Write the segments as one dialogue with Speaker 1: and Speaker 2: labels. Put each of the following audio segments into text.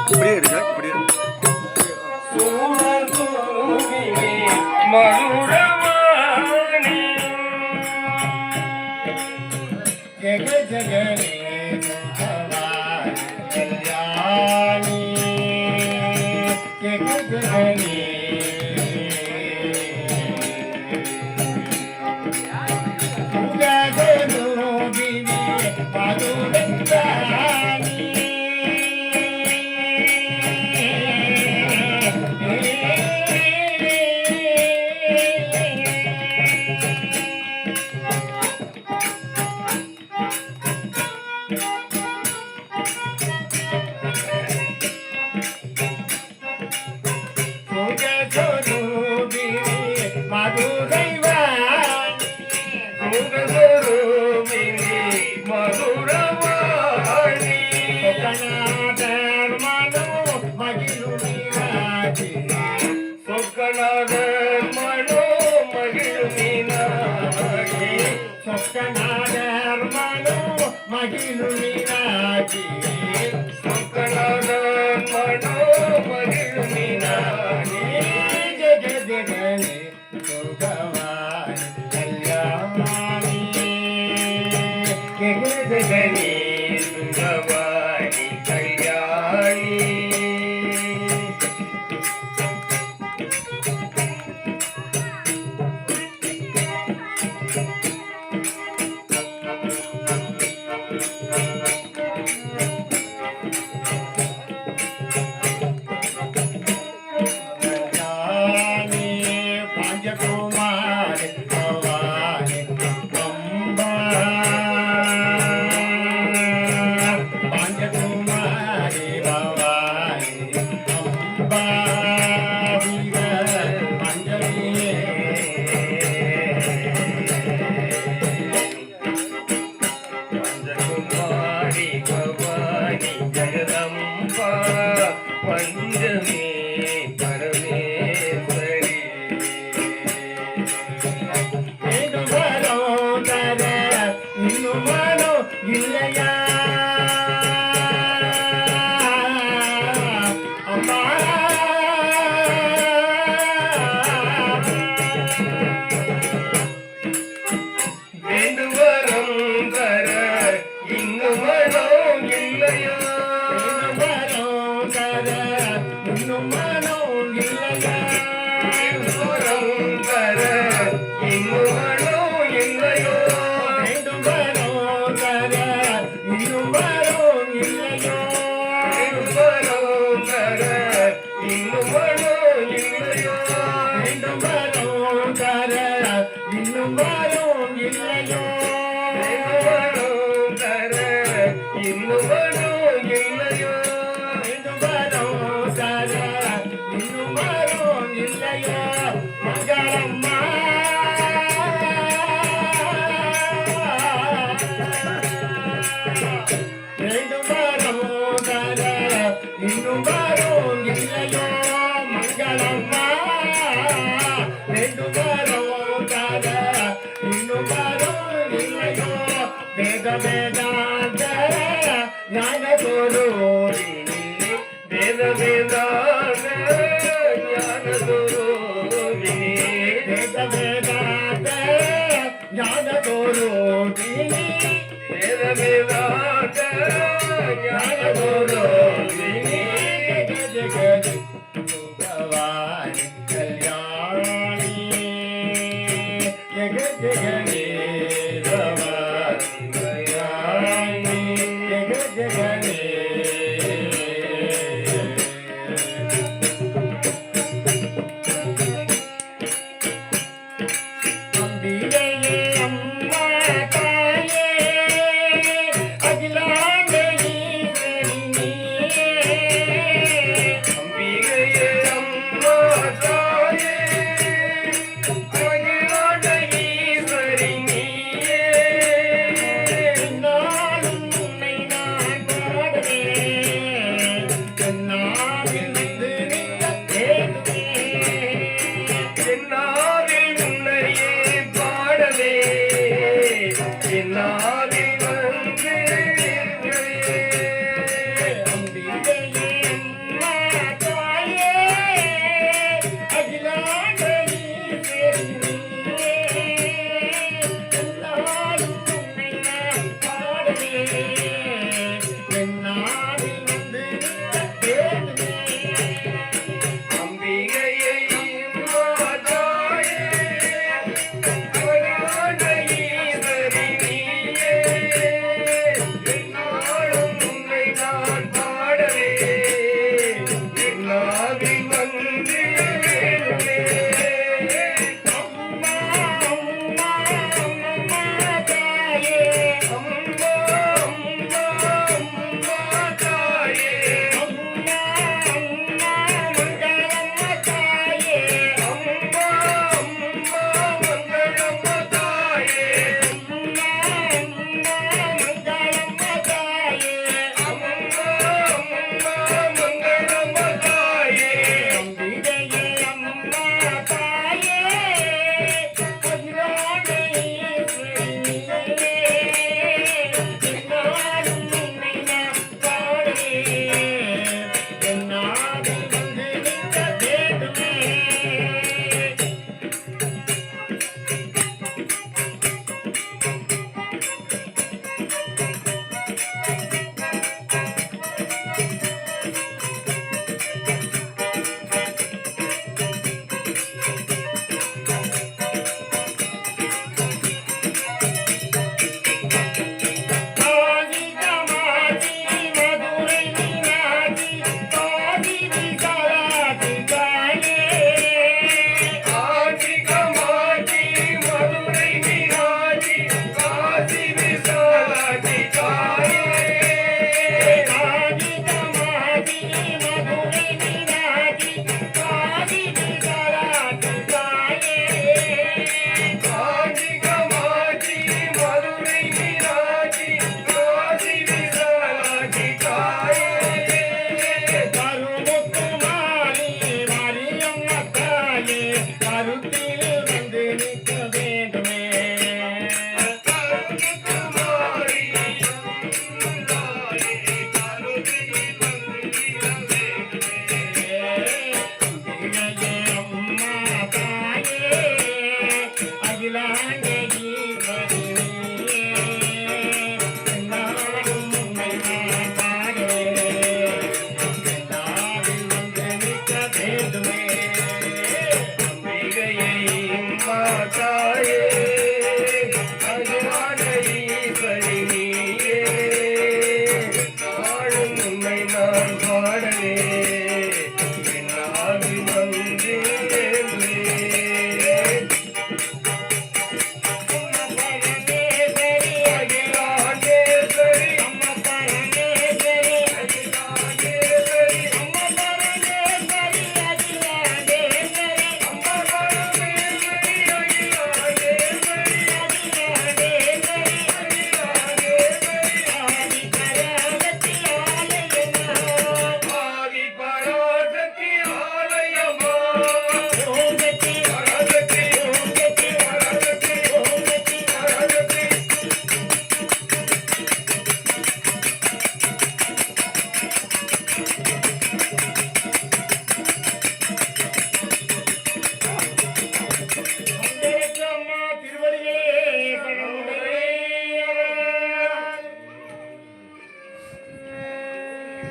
Speaker 1: இப்படியே எடுக்க இப்படியே
Speaker 2: மருடவாணி ஜெக ஜகனே கல்யாணி ஜெக ஜகனே மகிழு மீனாட்சி சொக்கநாதன் மனோ மகிழு மீனாட்சி ஜெக ஜெகனே சுகவாணி கல்யாணி ஜெக ஜெகனே சுகவாணி கல்யாணி பஞ்சமே பரமேஸ்வரி வரம் தர இன்னும் மனம் இல்லையா அம்மா வேண்டும் வரம் தர இன்னும் மனம் இல்லையா இன்னும் மனம் இல்லையா வரம் தர இன்னும் மனம் இல்லையோ வேண்டும் வரம் தர இன்னும் மனம் இல்லையோ வரம் தர இன்னும் மனம் இல்லையோ வேண்டும் வரம் தர இன்னும் மனம் இல்லையோ வரம் தர இன்னும் மனம் இல்லையோ இல்லையோ மங்களம்மா வேண்டும் வரும் தர இன்னும் வரும் இல்லையோ மங்களம்மா வேண்டும் வரும் தர இன்னும் வரும் இல்லையோ வேத வேதாந்த ஞான குருவினி வேத வேதாந்த ஞானதோரோதினி வேத வேதாந்த ஞானதோரோதினி ஜெகதி சுகவாணி கல்யாணி ஜெக ஜெகனே சுகவாணி கல்யாணி ஜெக ஜெகனே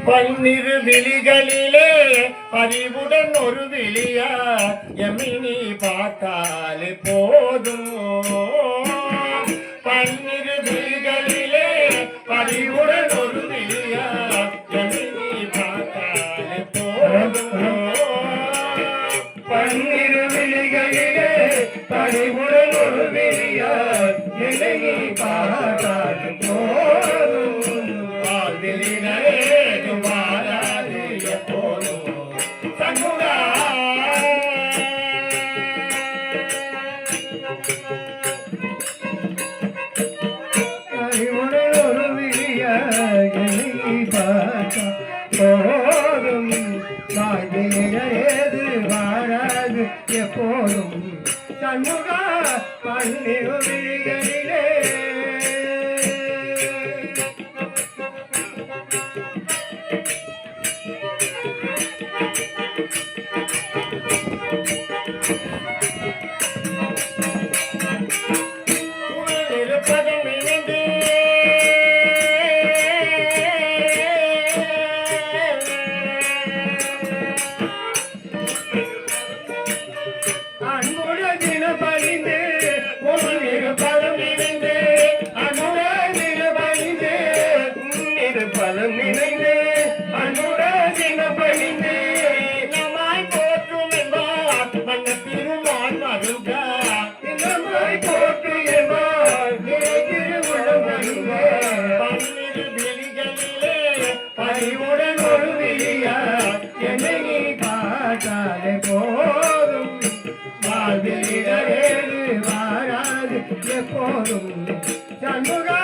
Speaker 2: பன்னிரு விழிகளிலே பறிவுடன் ஒரு விழியா எம்மை நீ பார்த்தாலே போதும். பன்னிரு விழிகளிலே பறிவுடன் ஒரு விழியா எம்மை நீ பார்த்தாலே போதும். பன்னிரு விழிகளிலே பறிவுடன் ஒரு விழியா எம்மை நீ பார்த்தாலே போதும். வாழ்விலே மாறாது எப்போதும் சண்முகா. ஒரு விழியாகி பார்த்தா போதும். வாழ்விலேது மாறாது எப்போதும் சண்முகா. பன்னிரு விழிகளிலே பலம் இணைந்து அனுராஜின பணிந்து நமாய் போற்றும் என்பார் மன்ன திருமான் மருகா. நமாய் போற்று என்பார் திருவுளம் மருகா. பன்னிரு விழிகளிலே பறிவுடன் ஒரு விழியா என்னை நீ பார்த்தாலே போதும். வாழ்விலேது மாறாது எப்போதும் சண்முகா.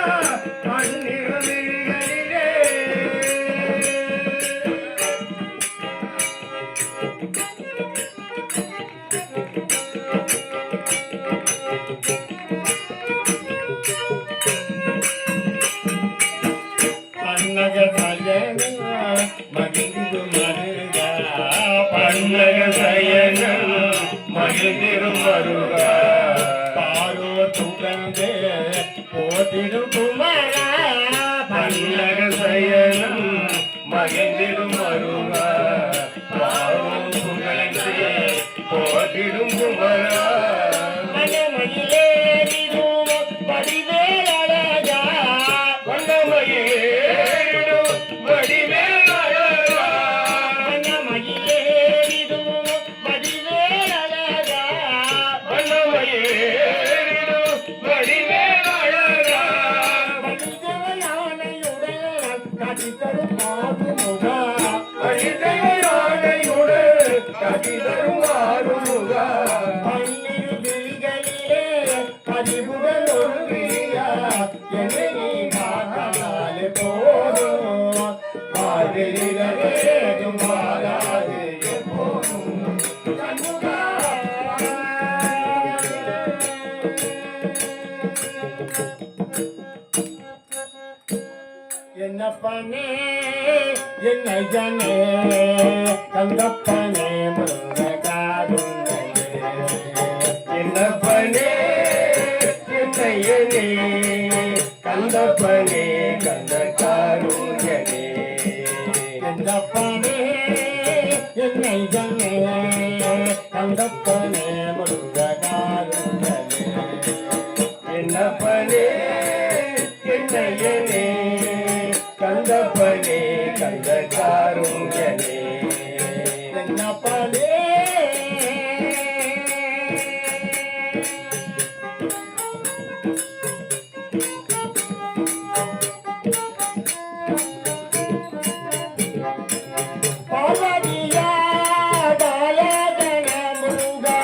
Speaker 2: பன்னிரு விழிகளிலே பன்னக சயன மகிழ்ந்து மருகா. பன்னக சயன மகிழ்ந்திரு மருகா. பாரோ துகந்தே போதிடும் குமரா. பன்னக சயன மகிழ்ந்திரு மருகா. பாரோ துகந்தே போதிடும் குமரா. மனமயிலே வடிவேலழகா. வண்ணமயே பன்னிரு விழிகளிலே பறிவுடன் ஒரு விழியா என்னை நீ பார்த்தாலே போதும். வாழ்விலேது மாறாது எப்போதும் சண்முகா. என்னப்பனே என்னை ஜனே கந்தப்பனே முருககாருண்யே. என்னப்பனே என்னையனே கந்தப்பனே கந்தகாருண்யனே. என்னப்பனே என்னை ஜனே கந்தப்பனே முருககாருண்யனே. என்னப்பனே என்னையனே கந்தப்பனே கந்தகாருண்யனே. என்னப்பனே பாலதியா பாலகன முருகா.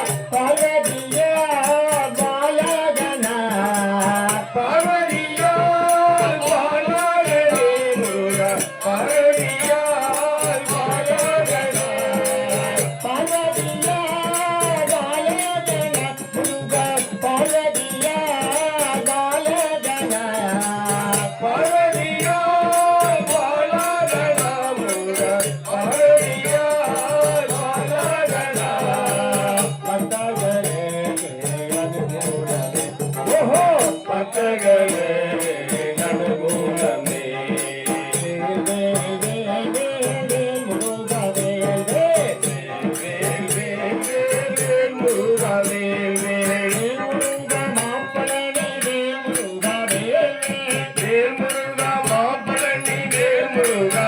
Speaker 2: முருகா